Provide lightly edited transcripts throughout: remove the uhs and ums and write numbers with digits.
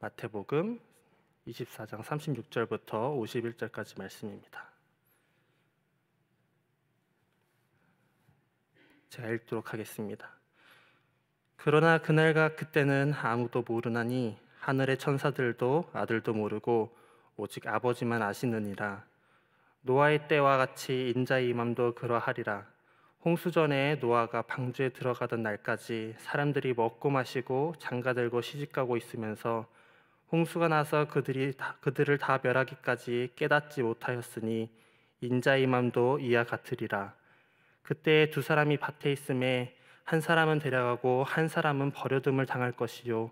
마태복음 24장 36절부터 51절까지 말씀입니다. 제가 읽도록 하겠습니다. 그러나 그날과 그때는 아무도 모르나니 하늘의 천사들도 아들도 모르고 오직 아버지만 아시느니라. 노아의 때와 같이 인자의 임함도 그러하리라. 홍수전에 노아가 방주에 들어가던 날까지 사람들이 먹고 마시고 장가들고 시집가고 있으면서 홍수가 나서 그들을 다 멸하기까지 깨닫지 못하였으니 인자의 임함도 이와 같으리라. 그때 두 사람이 밭에 있음에 한 사람은 데려가고 한 사람은 버려둠을 당할 것이요,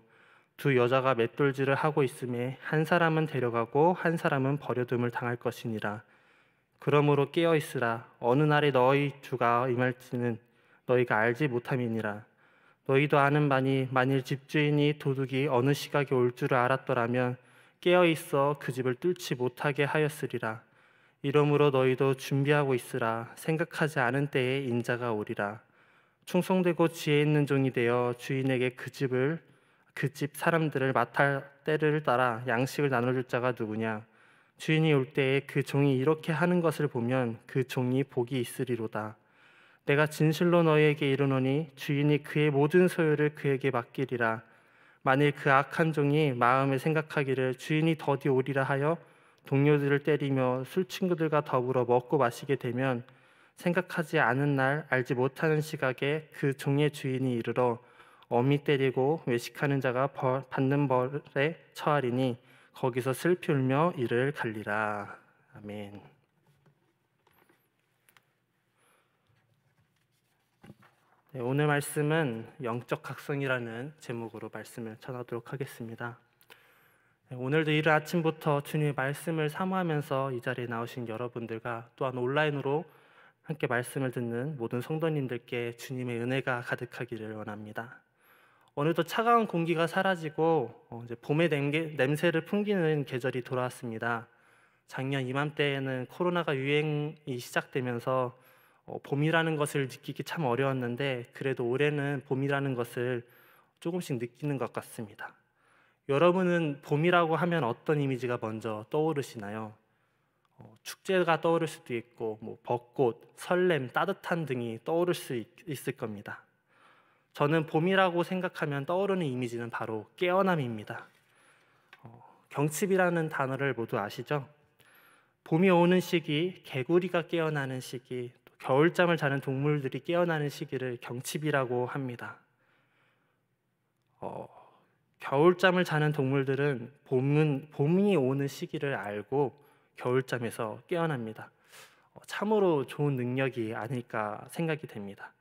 두 여자가 맷돌질을 하고 있음에 한 사람은 데려가고 한 사람은 버려둠을 당할 것이니라. 그러므로 깨어 있으라. 어느 날에 너희 주가 임할지는 너희가 알지 못함이니라. 너희도 아는 바니 만일 집주인이 도둑이 어느 시각에 올 줄을 알았더라면 깨어 있어 그 집을 뚫지 못하게 하였으리라. 이러므로 너희도 준비하고 있으라. 생각하지 않은 때에 인자가 오리라. 충성되고 지혜 있는 종이 되어 주인에게 그 집 사람들을 맡을 때를 따라 양식을 나눠줄 자가 누구냐? 주인이 올 때에 그 종이 이렇게 하는 것을 보면 그 종이 복이 있으리로다. 내가 진실로 너희에게 이르노니 주인이 그의 모든 소유를 그에게 맡기리라. 만일 그 악한 종이 마음에 생각하기를 주인이 더디 오리라 하여 동료들을 때리며 술 친구들과 더불어 먹고 마시게 되면 생각하지 않은 날 알지 못하는 시각에 그 종의 주인이 이르러 엄히 때리고 외식하는 자가 받는 벌에 처하리니 거기서 슬피 울며 이를 갈리라. 아멘. 네, 오늘 말씀은 영적 각성이라는 제목으로 말씀을 전하도록 하겠습니다. 네, 오늘도 이른 아침부터 주님의 말씀을 사모하면서 이 자리에 나오신 여러분들과 또한 온라인으로 함께 말씀을 듣는 모든 성도님들께 주님의 은혜가 가득하기를 원합니다. 어느덧 차가운 공기가 사라지고 이제 봄의 냄새를 풍기는 계절이 돌아왔습니다. 작년 이맘때에는 코로나가 유행이 시작되면서 봄이라는 것을 느끼기 참 어려웠는데 그래도 올해는 봄이라는 것을 조금씩 느끼는 것 같습니다. 여러분은 봄이라고 하면 어떤 이미지가 먼저 떠오르시나요? 축제가 떠오를 수도 있고 벚꽃, 설렘, 따뜻한 등이 떠오를 수 있을 겁니다. 저는 봄이라고 생각하면 떠오르는 이미지는 바로 깨어남입니다. 경칩이라는 단어를 모두 아시죠? 봄이 오는 시기, 개구리가 깨어나는 시기, 또 겨울잠을 자는 동물들이 깨어나는 시기를 경칩이라고 합니다. 겨울잠을 자는 동물들은 봄이 오는 시기를 알고 겨울잠에서 깨어납니다. 참으로 좋은 능력이 아닐까 생각이 됩니다.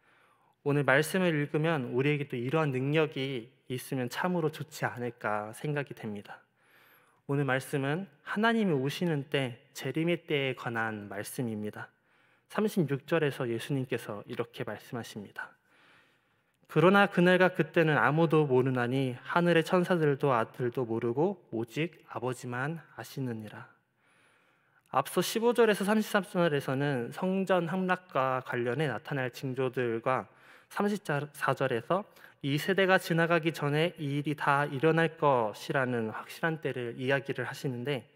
오늘 말씀을 읽으면 우리에게도 이러한 능력이 있으면 참으로 좋지 않을까 생각이 됩니다. 오늘 말씀은 하나님이 오시는 때, 재림의 때에 관한 말씀입니다. 36절에서 예수님께서 이렇게 말씀하십니다. 그러나 그날과 그때는 아무도 모르나니 하늘의 천사들도 아들도 모르고 오직 아버지만 아시느니라. 앞서 15절에서 33절에서는 성전 함락과 관련해 나타날 징조들과 34절에서 이 세대가 지나가기 전에 이 일이 다 일어날 것이라는 확실한 때를 이야기를 하시는데,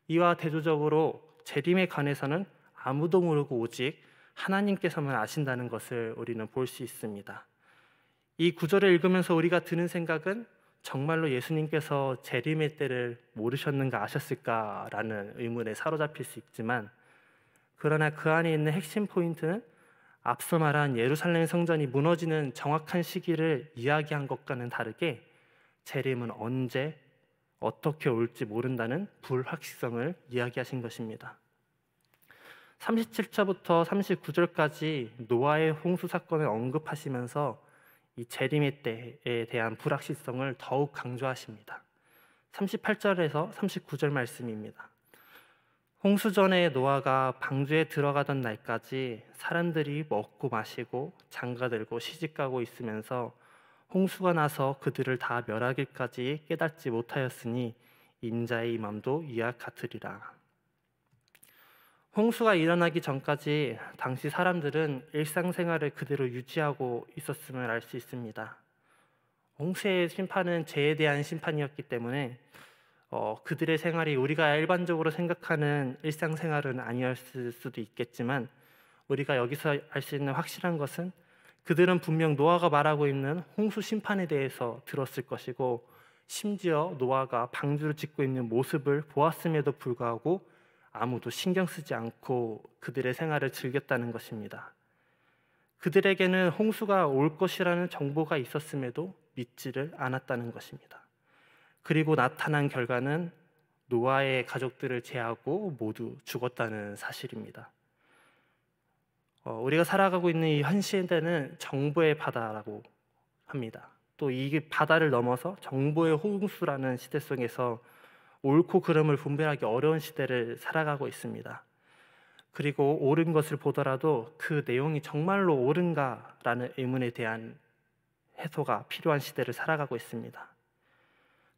이와 대조적으로 재림에 관해서는 아무도 모르고 오직 하나님께서만 아신다는 것을 우리는 볼 수 있습니다. 이 구절을 읽으면서 우리가 드는 생각은 정말로 예수님께서 재림의 때를 모르셨는가 아셨을까라는 의문에 사로잡힐 수 있지만, 그러나 그 안에 있는 핵심 포인트는 앞서 말한 예루살렘 성전이 무너지는 정확한 시기를 이야기한 것과는 다르게 재림은 언제 어떻게 올지 모른다는 불확실성을 이야기하신 것입니다. 37절부터 39절까지 노아의 홍수 사건을 언급하시면서 이 재림의 때에 대한 불확실성을 더욱 강조하십니다. 38절에서 39절 말씀입니다. 홍수전에 노아가 방주에 들어가던 날까지 사람들이 먹고 마시고 장가들고 시집가고 있으면서 홍수가 나서 그들을 다 멸하기까지 깨닫지 못하였으니 인자의 임함도 이와 같으리라. 홍수가 일어나기 전까지 당시 사람들은 일상생활을 그대로 유지하고 있었음을 알 수 있습니다. 홍수의 심판은 죄에 대한 심판이었기 때문에 그들의 생활이 우리가 일반적으로 생각하는 일상생활은 아니었을 수도 있겠지만, 우리가 여기서 알 수 있는 확실한 것은 그들은 분명 노아가 말하고 있는 홍수 심판에 대해서 들었을 것이고, 심지어 노아가 방주를 짓고 있는 모습을 보았음에도 불구하고 아무도 신경 쓰지 않고 그들의 생활을 즐겼다는 것입니다. 그들에게는 홍수가 올 것이라는 정보가 있었음에도 믿지를 않았다는 것입니다. 그리고 나타난 결과는 노아의 가족들을 제하고 모두 죽었다는 사실입니다. 우리가 살아가고 있는 이 현 시대는 정보의 바다라고 합니다. 또 이 바다를 넘어서 정보의 홍수라는 시대 속에서 옳고 그름을 분별하기 어려운 시대를 살아가고 있습니다. 그리고 옳은 것을 보더라도 그 내용이 정말로 옳은가라는 의문에 대한 해소가 필요한 시대를 살아가고 있습니다.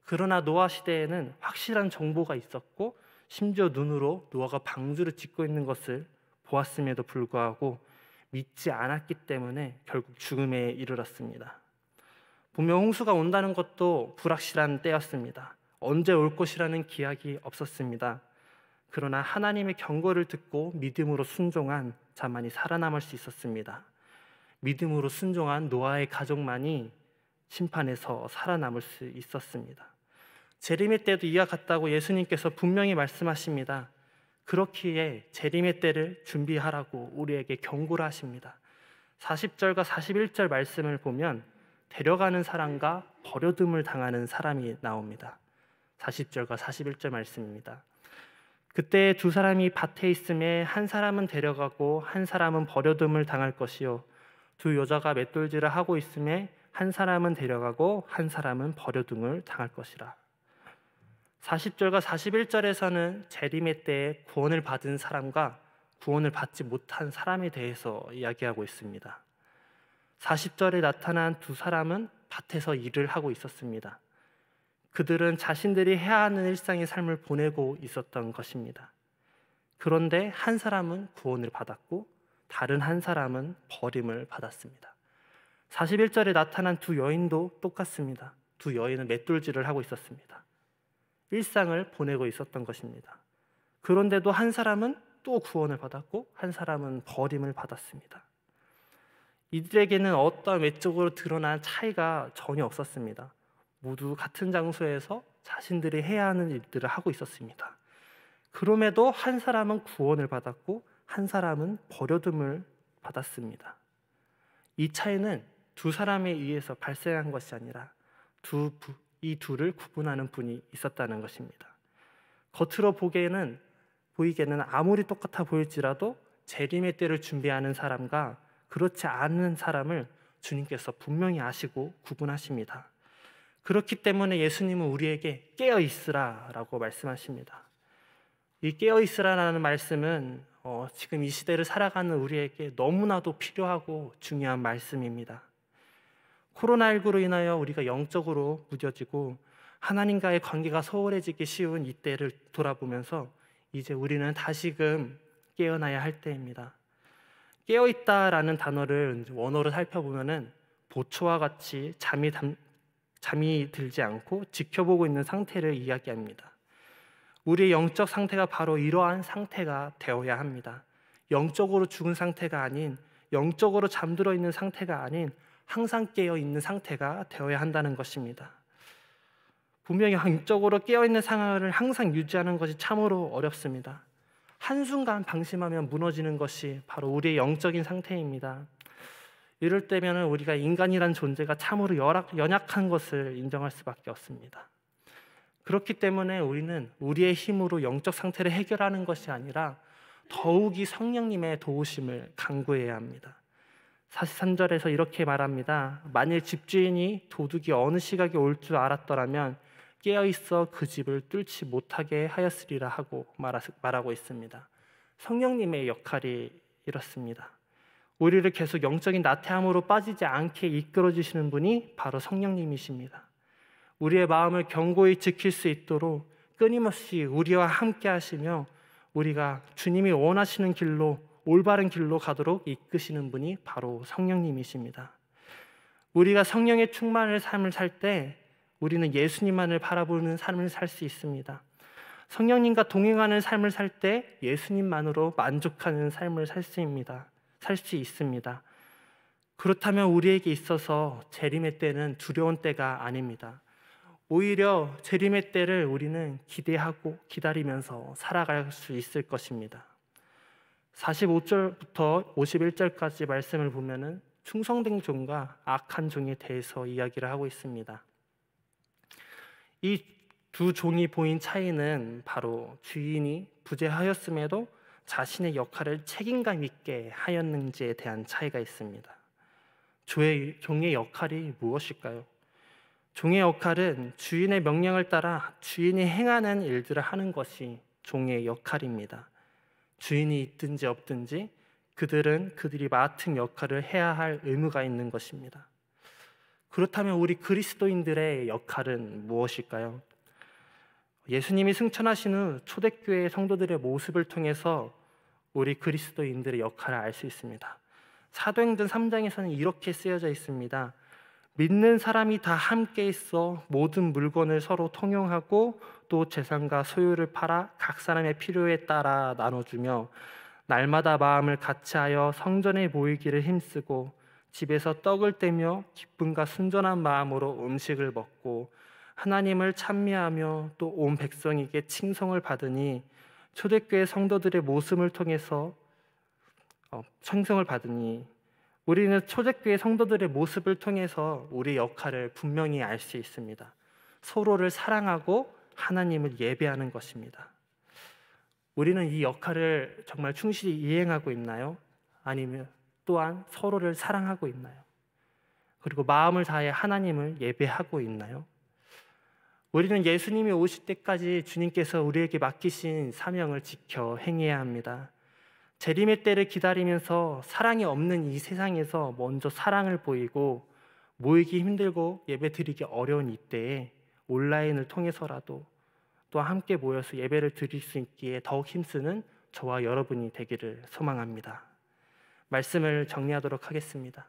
그러나 노아 시대에는 확실한 정보가 있었고, 심지어 눈으로 노아가 방주를 짓고 있는 것을 보았음에도 불구하고 믿지 않았기 때문에 결국 죽음에 이르렀습니다. 분명 홍수가 온다는 것도 불확실한 때였습니다. 언제 올 것이라는 기약이 없었습니다. 그러나 하나님의 경고를 듣고 믿음으로 순종한 자만이 살아남을 수 있었습니다. 믿음으로 순종한 노아의 가족만이 심판에서 살아남을 수 있었습니다. 재림의 때도 이와 같다고 예수님께서 분명히 말씀하십니다. 그렇기에 재림의 때를 준비하라고 우리에게 경고를 하십니다. 40절과 41절 말씀을 보면 데려가는 사람과 버려둠을 당하는 사람이 나옵니다. 40절과 41절 말씀입니다. 그때 두 사람이 밭에 있음에 한 사람은 데려가고 한 사람은 버려둠을 당할 것이요, 두 여자가 맷돌질을 하고 있음에 한 사람은 데려가고 한 사람은 버려둠을 당할 것이라. 40절과 41절에서는 재림의 때에 구원을 받은 사람과 구원을 받지 못한 사람에 대해서 이야기하고 있습니다. 40절에 나타난 두 사람은 밭에서 일을 하고 있었습니다. 그들은 자신들이 해야 하는 일상의 삶을 보내고 있었던 것입니다. 그런데 한 사람은 구원을 받았고 다른 한 사람은 버림을 받았습니다. 41절에 나타난 두 여인도 똑같습니다. 두 여인은 맷돌질을 하고 있었습니다. 일상을 보내고 있었던 것입니다. 그런데도 한 사람은 또 구원을 받았고 한 사람은 버림을 받았습니다. 이들에게는 어떤 외적으로 드러난 차이가 전혀 없었습니다. 모두 같은 장소에서 자신들이 해야 하는 일들을 하고 있었습니다. 그럼에도 한 사람은 구원을 받았고 한 사람은 버려둠을 받았습니다. 이 차이는 두 사람에 의해서 발생한 것이 아니라 이 둘을 구분하는 분이 있었다는 것입니다. 겉으로 보기에는 아무리 똑같아 보일지라도 재림의 때를 준비하는 사람과 그렇지 않은 사람을 주님께서 분명히 아시고 구분하십니다. 그렇기 때문에 예수님은 우리에게 깨어 있으라라고 말씀하십니다. 이 깨어 있으라라는 말씀은 지금 이 시대를 살아가는 우리에게 너무나도 필요하고 중요한 말씀입니다. 코로나19로 인하여 우리가 영적으로 무뎌지고 하나님과의 관계가 소홀해지기 쉬운 이때를 돌아보면서 이제 우리는 다시금 깨어나야 할 때입니다. 깨어있다라는 단어를 원어로 살펴보면은 보초와 같이 잠이 들지 않고 지켜보고 있는 상태를 이야기합니다. 우리의 영적 상태가 바로 이러한 상태가 되어야 합니다. 영적으로 죽은 상태가 아닌, 영적으로 잠들어 있는 상태가 아닌 항상 깨어 있는 상태가 되어야 한다는 것입니다. 분명히 영적으로 깨어 있는 상황을 항상 유지하는 것이 참으로 어렵습니다. 한순간 방심하면 무너지는 것이 바로 우리의 영적인 상태입니다. 이럴 때면 우리가 인간이란 존재가 참으로 연약한 것을 인정할 수밖에 없습니다. 그렇기 때문에 우리는 우리의 힘으로 영적 상태를 해결하는 것이 아니라 더욱이 성령님의 도우심을 간구해야 합니다. 43절에서 이렇게 말합니다. 만일 집주인이 도둑이 어느 시각에 올 줄 알았더라면 깨어있어 그 집을 뚫지 못하게 하였으리라 하고 말하고 있습니다. 성령님의 역할이 이렇습니다. 우리를 계속 영적인 나태함으로 빠지지 않게 이끌어주시는 분이 바로 성령님이십니다. 우리의 마음을 견고히 지킬 수 있도록 끊임없이 우리와 함께 하시며 우리가 주님이 원하시는 길로, 올바른 길로 가도록 이끄시는 분이 바로 성령님이십니다. 우리가 성령의 충만을 삶을 살 때 우리는 예수님만을 바라보는 삶을 살 수 있습니다. 성령님과 동행하는 삶을 살 때 예수님만으로 만족하는 삶을 살 수 있습니다. 그렇다면 우리에게 있어서 재림의 때는 두려운 때가 아닙니다. 오히려 재림의 때를 우리는 기대하고 기다리면서 살아갈 수 있을 것입니다. 45절부터 51절까지 말씀을 보면은 충성된 종과 악한 종에 대해서 이야기를 하고 있습니다. 이 두 종이 보인 차이는 바로 주인이 부재하였음에도 자신의 역할을 책임감 있게 하였는지에 대한 차이가 있습니다. 종의 역할이 무엇일까요? 종의 역할은 주인의 명령을 따라 주인이 행하는 일들을 하는 것이 종의 역할입니다. 주인이 있든지 없든지 그들이 맡은 역할을 해야 할 의무가 있는 것입니다. 그렇다면 우리 그리스도인들의 역할은 무엇일까요? 예수님이 승천하신 후 초대교회 성도들의 모습을 통해서 우리 그리스도인들의 역할을 알 수 있습니다. 사도행전 3장에서는 이렇게 쓰여져 있습니다. 믿는 사람이 다 함께 있어 모든 물건을 서로 통용하고 또 재산과 소유를 팔아 각 사람의 필요에 따라 나눠주며 날마다 마음을 같이하여 성전에 모이기를 힘쓰고 집에서 떡을 떼며 기쁨과 순전한 마음으로 음식을 먹고 하나님을 찬미하며 또 온 백성에게 칭송을 받으니 초대교회 성도들의 모습을 통해서 우리는 초대교회 성도들의 모습을 통해서 우리의 역할을 분명히 알 수 있습니다. 서로를 사랑하고 하나님을 예배하는 것입니다. 우리는 이 역할을 정말 충실히 이행하고 있나요? 아니면 또한 서로를 사랑하고 있나요? 그리고 마음을 다해 하나님을 예배하고 있나요? 우리는 예수님이 오실 때까지 주님께서 우리에게 맡기신 사명을 지켜 행해야 합니다. 재림의 때를 기다리면서 사랑이 없는 이 세상에서 먼저 사랑을 보이고 모이기 힘들고 예배드리기 어려운 이때에 온라인을 통해서라도 또 함께 모여서 예배를 드릴 수 있기에 더욱 힘쓰는 저와 여러분이 되기를 소망합니다. 말씀을 정리하도록 하겠습니다.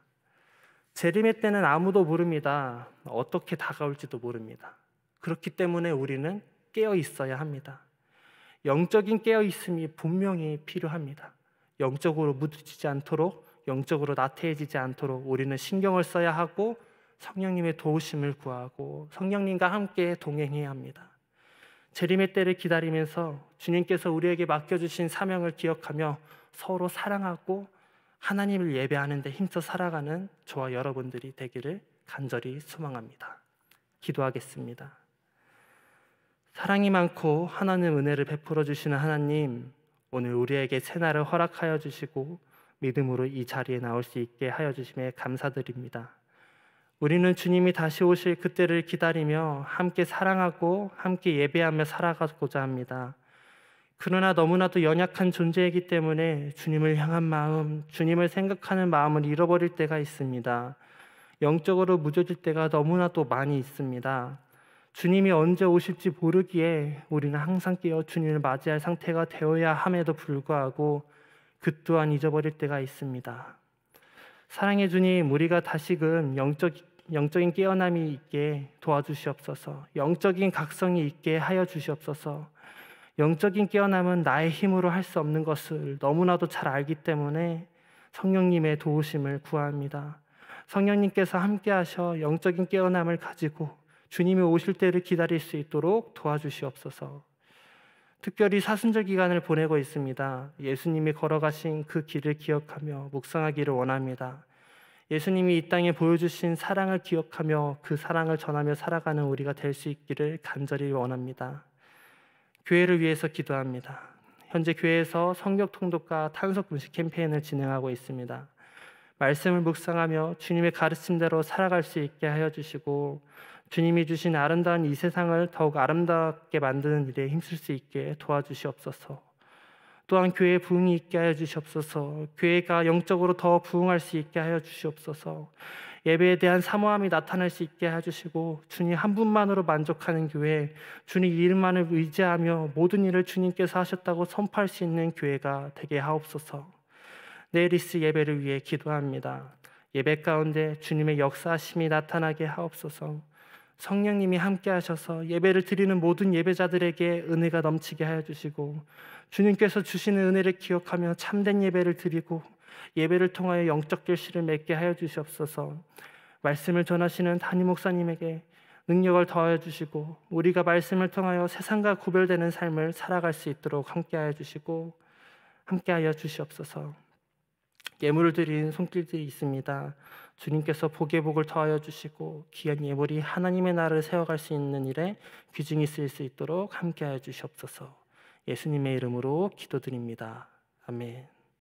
재림의 때는 아무도 모릅니다. 어떻게 다가올지도 모릅니다. 그렇기 때문에 우리는 깨어 있어야 합니다. 영적인 깨어 있음이 분명히 필요합니다. 영적으로 무뎌지지 않도록, 영적으로 나태해지지 않도록 우리는 신경을 써야 하고 성령님의 도우심을 구하고 성령님과 함께 동행해야 합니다. 재림의 때를 기다리면서 주님께서 우리에게 맡겨주신 사명을 기억하며 서로 사랑하고 하나님을 예배하는 데 힘써 살아가는 저와 여러분들이 되기를 간절히 소망합니다. 기도하겠습니다. 사랑이 많고 하나님 은혜를 베풀어 주시는 하나님, 오늘 우리에게 새날을 허락하여 주시고 믿음으로 이 자리에 나올 수 있게 하여 주심에 감사드립니다. 우리는 주님이 다시 오실 그때를 기다리며 함께 사랑하고 함께 예배하며 살아가고자 합니다. 그러나 너무나도 연약한 존재이기 때문에 주님을 향한 마음, 주님을 생각하는 마음을 잃어버릴 때가 있습니다. 영적으로 무뎌질 때가 너무나도 많이 있습니다. 주님이 언제 오실지 모르기에 우리는 항상 깨어 주님을 맞이할 상태가 되어야 함에도 불구하고 그 또한 잊어버릴 때가 있습니다. 사랑의 주님, 우리가 다시금 영적인 깨어남이 있게 도와주시옵소서. 영적인 각성이 있게 하여 주시옵소서. 영적인 깨어남은 나의 힘으로 할 수 없는 것을 너무나도 잘 알기 때문에 성령님의 도우심을 구합니다. 성령님께서 함께 하셔 영적인 깨어남을 가지고 주님이 오실 때를 기다릴 수 있도록 도와주시옵소서. 특별히 사순절 기간을 보내고 있습니다. 예수님이 걸어가신 그 길을 기억하며 묵상하기를 원합니다. 예수님이 이 땅에 보여주신 사랑을 기억하며 그 사랑을 전하며 살아가는 우리가 될 수 있기를 간절히 원합니다. 교회를 위해서 기도합니다. 현재 교회에서 성경 통독과 탄속 금식 캠페인을 진행하고 있습니다. 말씀을 묵상하며 주님의 가르침대로 살아갈 수 있게 하여 주시고 주님이 주신 아름다운 이 세상을 더욱 아름답게 만드는 일에 힘쓸 수 있게 도와주시옵소서. 또한 교회에 부흥이 있게 하여 주시옵소서. 교회가 영적으로 더 부흥할 수 있게 하여 주시옵소서. 예배에 대한 사모함이 나타날 수 있게 해주시고 주님 한 분만으로 만족하는 교회, 주님 이름만을 의지하며 모든 일을 주님께서 하셨다고 선포할 수 있는 교회가 되게 하옵소서. 내일 있을 예배를 위해 기도합니다. 예배 가운데 주님의 역사하심이 나타나게 하옵소서. 성령님이 함께 하셔서 예배를 드리는 모든 예배자들에게 은혜가 넘치게 하여 주시고, 주님께서 주시는 은혜를 기억하며 참된 예배를 드리고 예배를 통하여 영적 결실을 맺게 하여 주시옵소서. 말씀을 전하시는 담임 목사님에게 능력을 더하여 주시고, 우리가 말씀을 통하여 세상과 구별되는 삶을 살아갈 수 있도록 함께하여 주시고 함께하여 주시옵소서. 예물을 드린 손길들이 있습니다. 주님께서 복의 복을 더하여 주시고 귀한 예물이 하나님의 나라를 세워갈 수 있는 일에 귀중히 쓰일 수 있도록 함께하여 주시옵소서. 예수님의 이름으로 기도드립니다. 아멘.